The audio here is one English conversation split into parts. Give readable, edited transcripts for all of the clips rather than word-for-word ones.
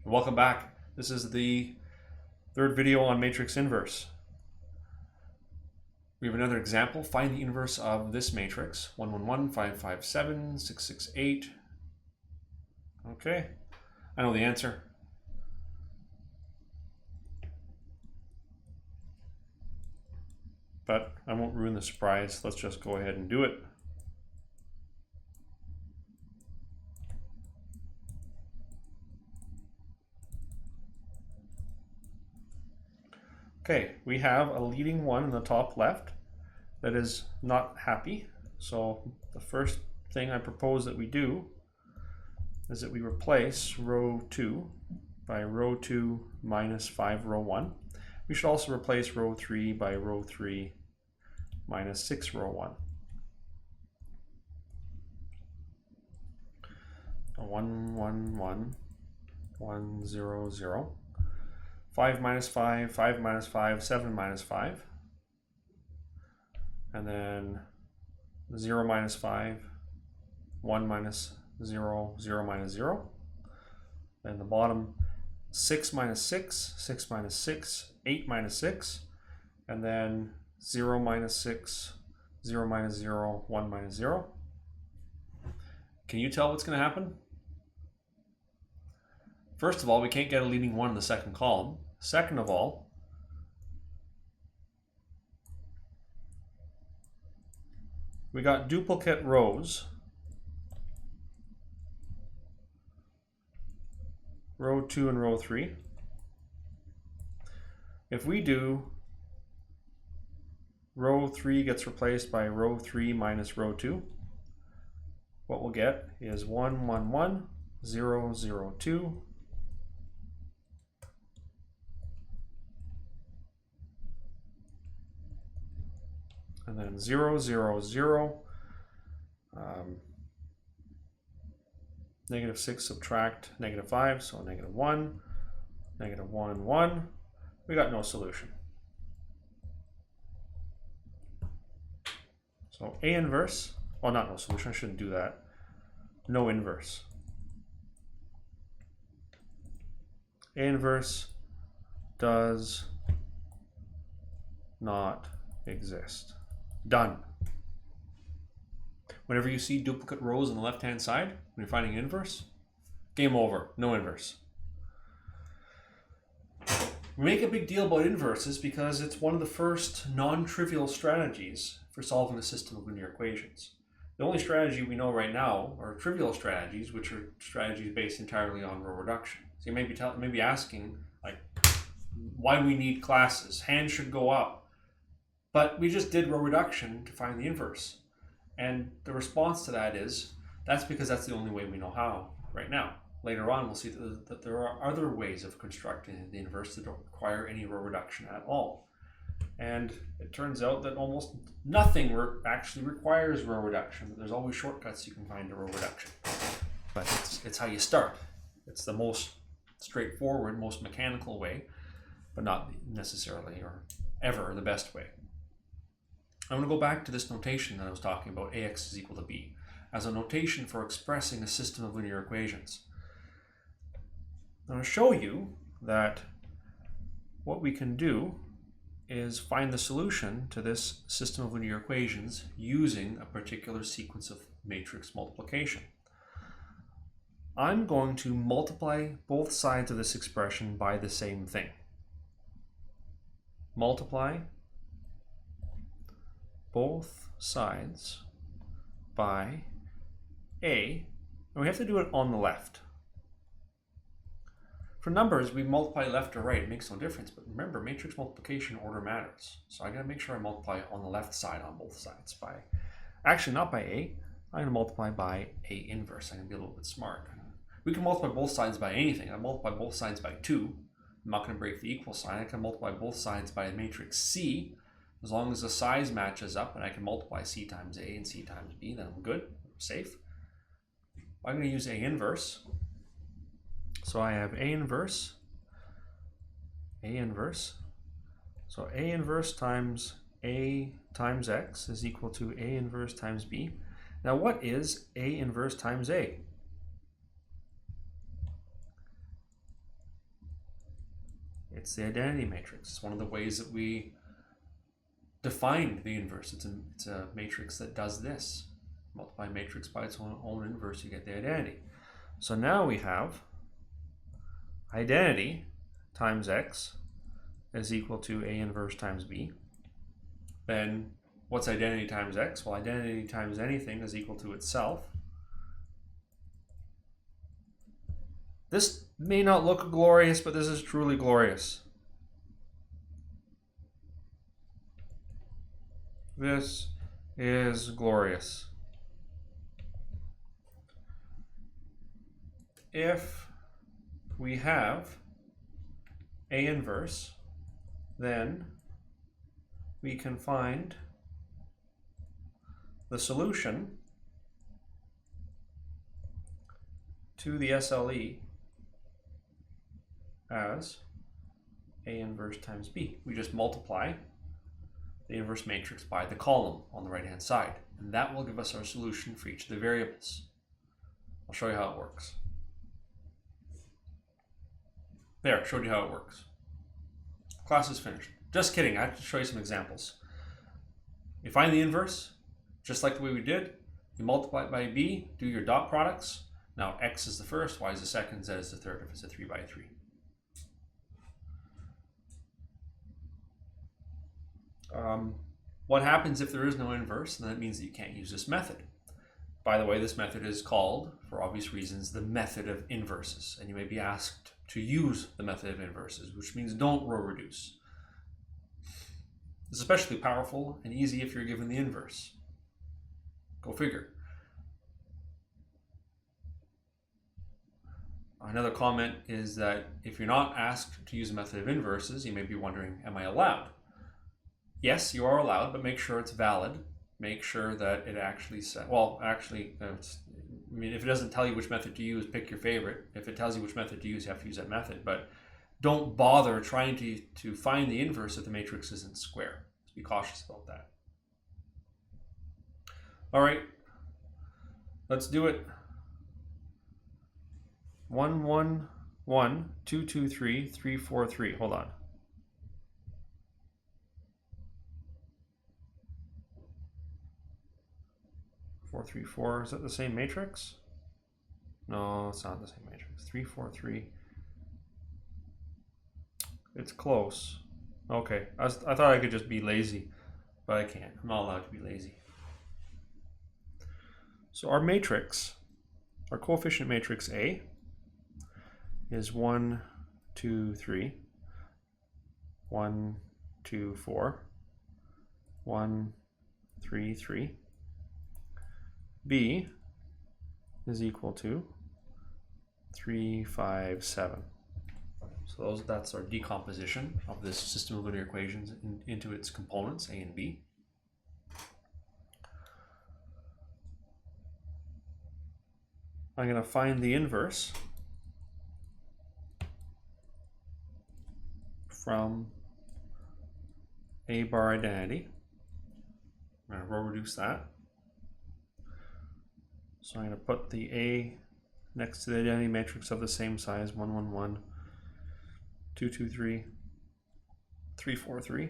Welcome back. This is the third video on matrix inverse. We have another example. Find the inverse of this matrix. 1, 1, 1, 5, 5, 7, 6, 6, 8. Okay, I know the answer. But I won't ruin the surprise. Let's just go ahead and do it. Okay, we have a leading one in the top left that is not happy. So the first thing I propose that we do is that we replace row 2 by row 2 minus 5 row 1. We should also replace row 3 by row 3 minus 6 row 1. 1, 1, 1, 1, 0, 0. 5 minus 5, 5 minus 5, 7 minus 5. And then 0 minus 5, 1 minus 0, 0 minus 0. Then the bottom 6 minus 6, 6 minus 6, 8 minus 6. And then 0 minus 6, 0 minus 0, 1 minus 0. Can you tell what's going to happen? First of all, we can't get a leading one in the second column. Second of all, we got duplicate rows. Row 2 and row 3. If we do row 3 gets replaced by row 3 minus row 2, what we'll get is 1, 1, 1, 0, 0, 2. And then 0, 0, 0. Negative 6 subtract negative 5, so negative 1, negative 1, 1. We got no solution. So A inverse, well, not no solution, I shouldn't do that. No inverse. A inverse does not exist. Done. Whenever you see duplicate rows on the left-hand side, when you're finding an inverse, game over, no inverse. We make a big deal about inverses because it's one of the first non-trivial strategies for solving a system of linear equations. The only strategy we know right now are trivial strategies, which are strategies based entirely on row reduction. So you may be asking, like, why we need classes. Hands should go up. But we just did row reduction to find the inverse. And the response to that is, that's because that's the only way we know how right now. Later on, we'll see that there are other ways of constructing the inverse that don't require any row reduction at all. And it turns out that almost nothing actually requires row reduction. There's always shortcuts you can find to row reduction. But it's how you start. It's the most straightforward, most mechanical way, but not necessarily or ever the best way. I'm going to go back to this notation that I was talking about, ax is equal to b, as a notation for expressing a system of linear equations. I'm going to show you that what we can do is find the solution to this system of linear equations using a particular sequence of matrix multiplication. I'm going to multiply both sides of this expression by the same thing. Multiply both sides by a, and we have to do it on the left. For numbers, we multiply left or right, it makes no difference, but remember, matrix multiplication order matters. So I gotta make sure I multiply on the left side on both sides by, actually not by a, I'm gonna multiply by a inverse. I'm gonna be a little bit smart. We can multiply both sides by anything. I multiply both sides by 2. I'm not gonna break the equal sign. I can multiply both sides by a matrix C, as long as the size matches up and I can multiply C times A and C times B, then I'm good, I'm safe. I'm going to use A inverse. So I have A inverse. So A inverse times A times X is equal to A inverse times B. Now what is A inverse times A? It's the identity matrix. It's one of the ways that we define the inverse. It's a matrix that does this. Multiply a matrix by its own inverse, you get the identity. So now we have identity times x is equal to A inverse times B. Then what's identity times x? Well, identity times anything is equal to itself. This may not look glorious, but this is truly glorious. This is glorious. If we have A inverse, then we can find the solution to the SLE as A inverse times B. We just multiply the inverse matrix by the column on the right hand side, and that will give us our solution for each of the variables. I'll show you how it works. There, showed you how it works. Class is finished. Just kidding, I have to show you some examples. You find the inverse, just like the way we did. You multiply it by B, do your dot products. Now x is the first, y is the second, z is the third if it's a 3 by 3. What happens if there is no inverse? Then that means that you can't use this method. By the way, this method is called, for obvious reasons, the method of inverses. And you may be asked to use the method of inverses, which means don't row reduce. It's especially powerful and easy if you're given the inverse. Go figure. Another comment is that if you're not asked to use a method of inverses, you may be wondering, am I allowed? Yes, you are allowed, but make sure it's valid. Make sure that it actually says, well, actually, if it doesn't tell you which method to use, pick your favorite. If it tells you which method to use, you have to use that method. But don't bother trying to find the inverse if the matrix isn't square. So be cautious about that. All right, let's do it. 1, 1, 1, 2, 2, 3, 3, 4, 3. Hold on. 4, 3, 4. Is that the same matrix? No, it's not the same matrix. 3, 4, 3. It's close. Okay, I thought I could just be lazy, but I can't. I'm not allowed to be lazy. So our matrix, our coefficient matrix A, is 1, 2, 3, 1, 2, 4, 1, 3, 3. B is equal to 3, 5, 7. So that's our decomposition of this system of linear equations into its components, A and B. I'm going to find the inverse from A bar identity. I'm going to row reduce that. So I'm going to put the A next to the identity matrix of the same size, 1, 1, 1, 2, 2, 3, 3, 4, 3.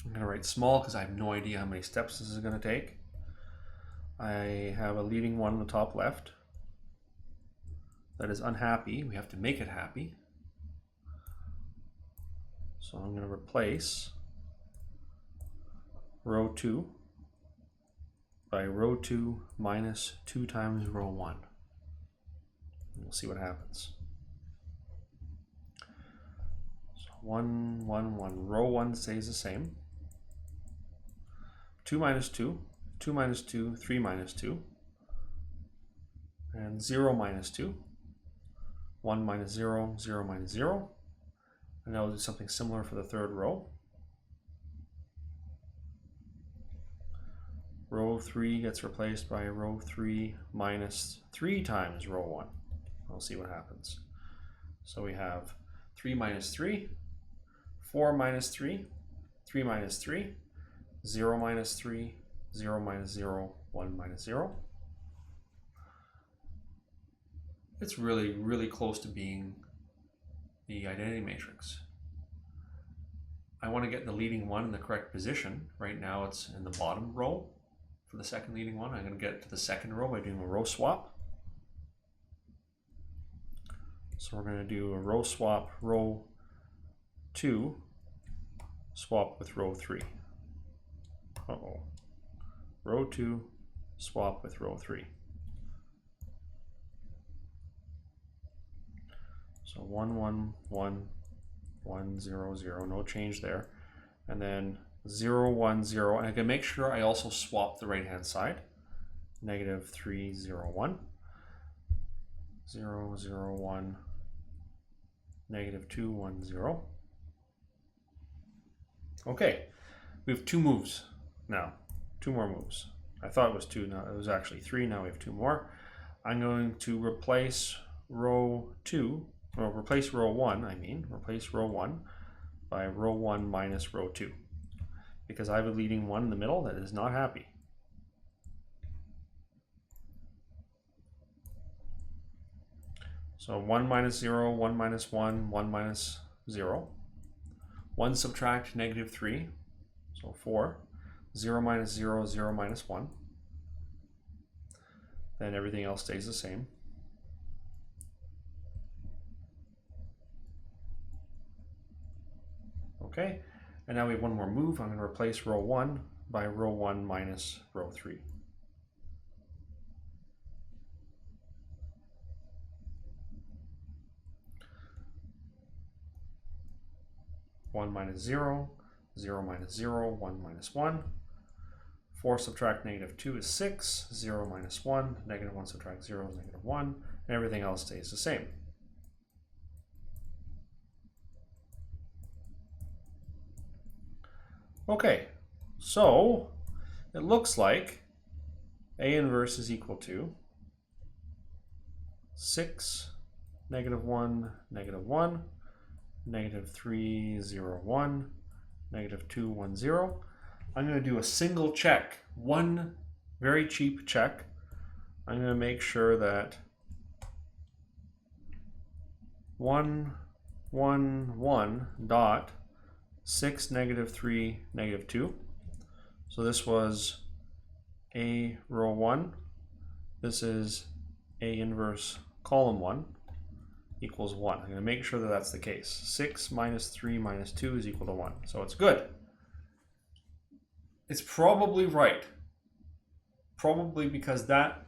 I'm going to write small because I have no idea how many steps this is going to take. I have a leading one on the top left that is unhappy. We have to make it happy. So I'm going to replace row 2 by row 2 minus 2 times row 1. We'll see what happens. So 1, 1, 1. Row 1 stays the same. 2 minus 2, 2 minus 2, 3 minus 2, and 0 minus 2. 1 minus 0, 0 minus 0. And now we'll do something similar for the third row. Row 3 gets replaced by row 3 minus 3 times row 1. We'll see what happens. So we have 3 minus 3, 4 minus 3, 3 minus 3, 0 minus 3, 0 minus 0, 1 minus 0. it's really, really close to being the identity matrix. I want to get the leading one in the correct position. Right now it's in the bottom row for the second leading one. I'm going to get to the second row by doing a row swap. So we're going to do a row swap, row 2, swap with row 3. Uh-oh. Row 2, swap with row 3. So 1, 1, 1, 1, 0, 0, no change there. And then 0, 1, 0. And I can make sure I also swap the right-hand side. Negative 3, 0, 1. 0, 0, 1. Negative 2, 1, 0. Okay, we have 2 moves now. 2 more moves. I thought it was 2, now it was actually 3, now we have 2 more. I'm going to replace row 2, or replace row 1, replace row 1 by row 1 minus row 2. Because I have a leading one in the middle that is not happy. So 1 minus 0, 1 minus 1, 1 minus 0. 1 subtract negative 3, so 4. 0 minus 0, 0 minus 1. Then everything else stays the same. Okay, and now we have one more move. I'm going to replace row 1 by row 1 minus row 3. One minus 0, 0 minus 0, 1 minus 1. 4 subtract negative 2 is 6, 0 minus 1, negative 1 subtract 0 is negative 1, and everything else stays the same. Okay, so it looks like A inverse is equal to 6, negative 1, negative 1, negative 3, 0, 1, negative 2, 1, 0. I'm going to do a single check, one very cheap check. I'm going to make sure that 1, 1, 1 dot 6, negative 3, negative 2. So this was A row 1. This is A inverse column 1 equals 1. I'm going to make sure that that's the case. 6 minus 3 minus 2 is equal to 1. So it's good. It's probably right. Probably because that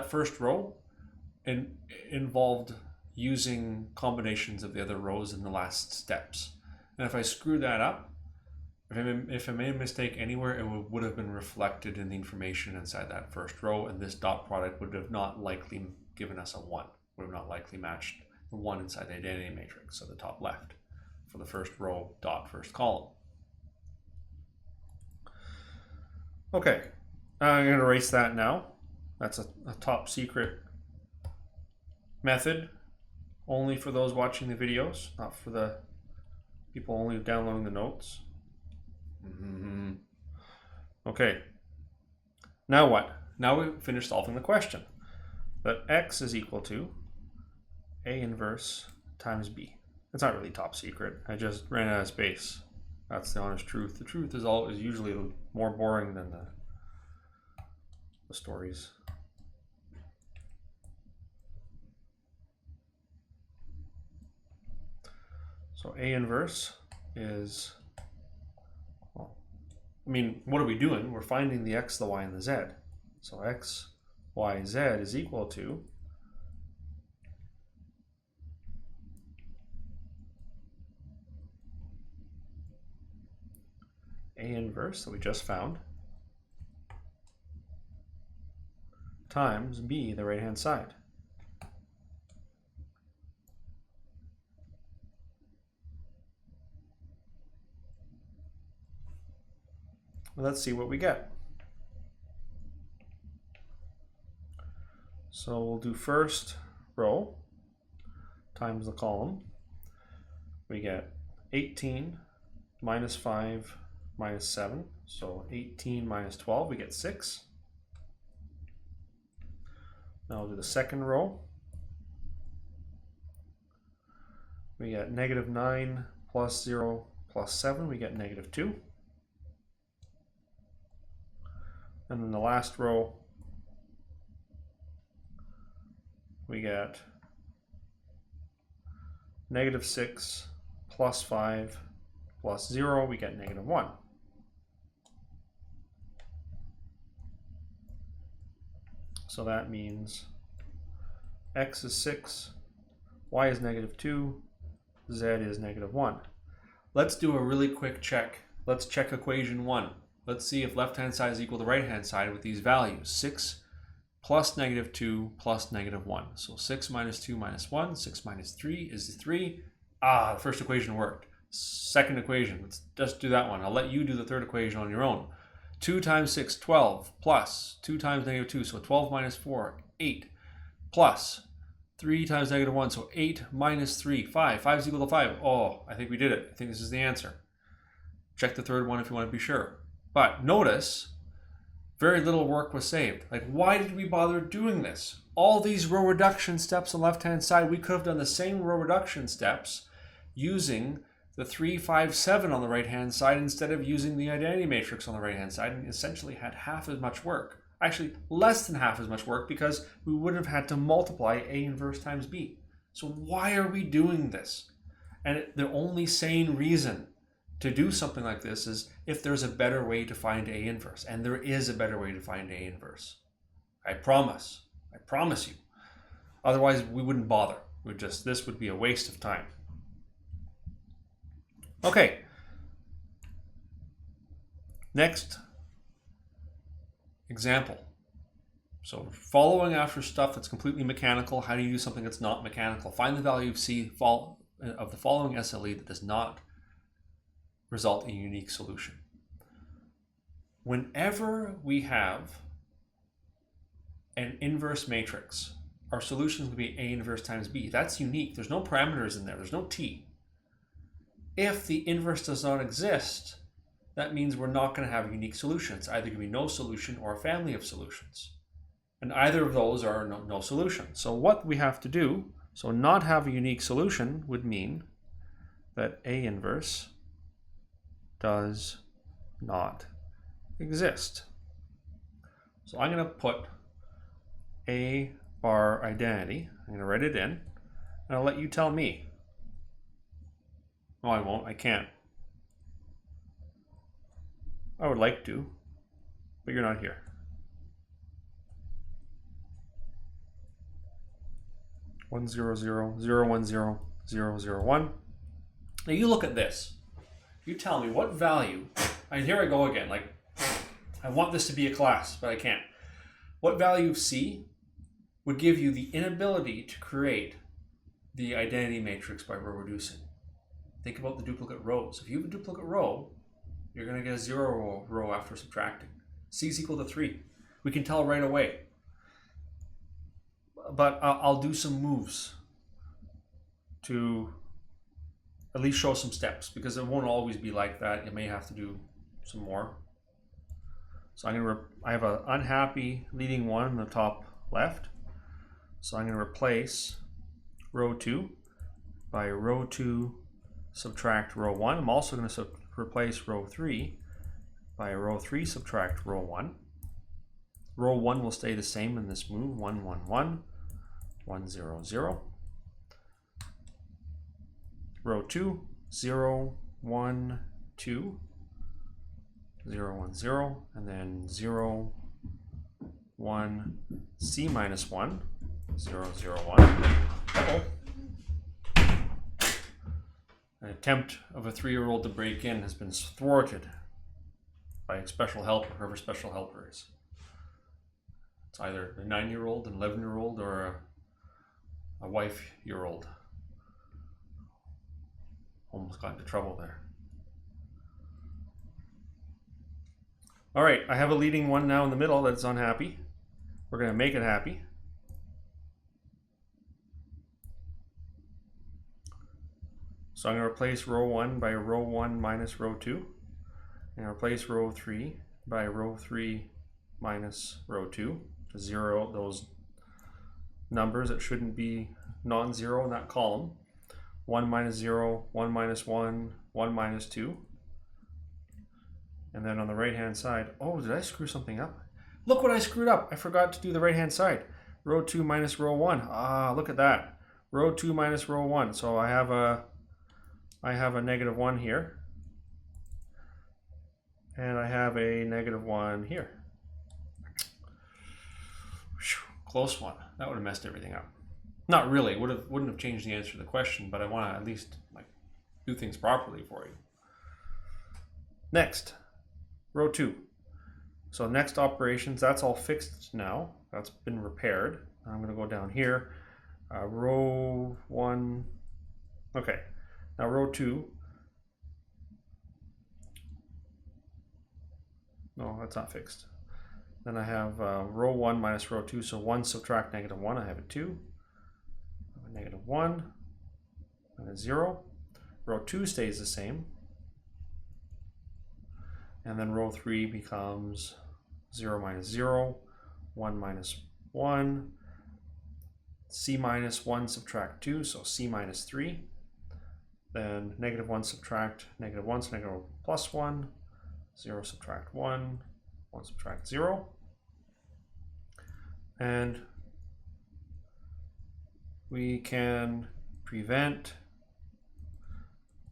first row involved using combinations of the other rows in the last steps. And if I screw that up, if I made a mistake anywhere, it would have been reflected in the information inside that first row, and this dot product would have not likely given us a 1. Would have not likely matched the 1 inside the identity matrix, so the top left, for the first row dot first column. Okay, I'm going to erase that now. That's a top secret method, only for those watching the videos, not for the people only downloading the notes. Okay, now what? Now we've finished solving the question. That x is equal to A inverse times B. It's not really top secret. I just ran out of space. That's the honest truth. The truth is usually more boring than the stories. So A inverse is, well, I mean, what are we doing? We're finding the x, the y, and the z. So x, y, z is equal to A inverse that we just found times B, the right-hand side. Let's see what we get. So we'll do first row times the column. We get 18 minus 5 minus 7. So 18 minus 12, we get 6. Now we'll do the second row. we get negative 9 plus 0 plus 7, we get negative 2. And then the last row, we get negative 6 plus 5 plus 0, we get negative 1. So that means x is 6, y is negative 2, z is negative 1. Let's do a really quick check. Let's check equation 1. Let's see if left-hand side is equal to right-hand side with these values. 6 plus negative 2 plus negative 1. So 6 minus 2 minus 1. 6 minus 3 is 3. Ah, the first equation worked. Second equation, let's just do that one. I'll let you do the third equation on your own. 2 times 6, 12, plus 2 times negative 2, so 12 minus 4, 8, plus 3 times negative 1, so 8 minus 3, 5. 5 is equal to 5. Oh, I think we did it. I think this is the answer. Check the third one if you want to be sure. But notice, very little work was saved. Like, why did we bother doing this? All these row reduction steps on the left-hand side, we could have done the same row reduction steps using the 3, 5, 7 on the right-hand side instead of using the identity matrix on the right-hand side, and essentially had half as much work. Actually, less than half as much work, because we wouldn't have had to multiply A inverse times B. So why are we doing this? And the only sane reason to do something like this is if there's a better way to find A inverse. And there is a better way to find A inverse. I promise you. Otherwise, we wouldn't bother. This would be a waste of time. Okay. Next example. So following after stuff that's completely mechanical, how do you do something that's not mechanical? Find the value of C of the following SLE that does not result in a unique solution. Whenever we have an inverse matrix, our solution is going to be A inverse times B. That's unique. There's no parameters in there. There's no T. If the inverse does not exist, that means we're not going to have a unique solution. It's either going to be no solution or a family of solutions. And either of those are no solution. So what we have to do, so not have a unique solution would mean that A inverse does not exist. So I'm going to put A bar identity. I'm going to write it in, and I'll let you tell me. No, I won't. I can't. I would like to, but you're not here. 1 0 0 0 1 0 0 0 1. Now you look at this. You tell me what value. And here I go again. Like, I want this to be a class, but I can't. What value of C would give you the inability to create the identity matrix by row reducing? Think about the duplicate rows. If you have a duplicate row, you're going to get a 0 row after subtracting. C is equal to 3. We can tell right away. But I'll do some moves to at least show some steps, because it won't always be like that. You may have to do some more. So I have an unhappy leading 1 in the top left. So I'm going to replace row 2 by row 2 subtract row 1. I'm also going to replace row 3 by row 3 subtract row 1. Row 1 will stay the same in this move. 1 1 1 1 0 0. Row 2 0 1 2 0 1 0, and then 0 1 C minus 1 0 0 1. Uh-oh. An attempt of a 3-year-old to break in has been thwarted by a special helper, whoever special helper is. It's either a 9-year-old, an 11-year-old, or a wife-year-old. Almost got into trouble there. All right, I have a leading 1 now in the middle that's unhappy. We're going to make it happy. So I'm going to replace row 1 by row 1 minus row 2. And replace row 3 by row 3 minus row 2 to zero out those numbers that shouldn't be non-zero in that column. 1 minus 0, 1 minus 1, 1 minus 2. And then on the right-hand side, oh, did I screw something up? Look what I screwed up. I forgot to do the right-hand side. Row 2 minus row 1. Ah, look at that. Row 2 minus row 1. So I have a negative 1 here. And I have a negative 1 here. Whew, close one. That would have messed everything up. Not really. Wouldn't have changed the answer to the question, but I want to at least do things properly for you. Next, row 2. So next operations, that's all fixed now. That's been repaired. I'm going to go down here. Row 1. Okay. Now row 2. No, that's not fixed. Then I have row 1 minus row 2. So 1 subtract negative 1. I have a 2. I have a negative 1. And a 0. Row 2 stays the same. And then row 3 becomes 0 minus 0. 1 minus 1. C minus 1 subtract 2. So C minus 3. Then negative 1 subtract negative 1. So negative plus 1. 0 subtract 1. 1 subtract 0. And we can prevent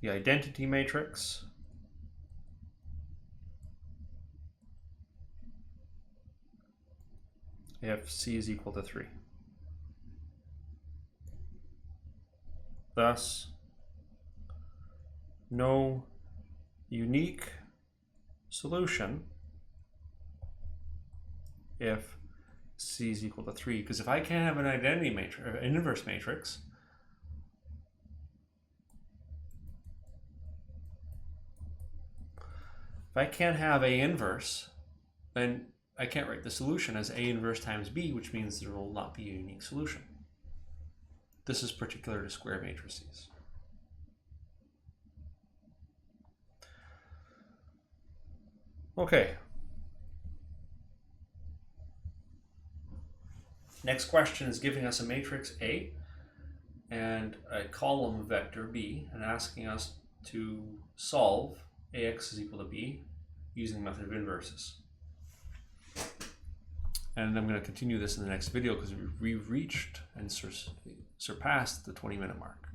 the identity matrix if C is equal to 3. Thus, no unique solution if C is equal to 3. Because if I can't have an identity matrix, an inverse matrix, if I can't have A inverse, then I can't write the solution as A inverse times B, which means there will not be a unique solution. This is particular to square matrices. Okay. Next question is giving us a matrix A and a column vector B and asking us to solve AX is equal to B using the method of inverses. And I'm going to continue this in the next video because we've reached and surpassed the 20-minute mark.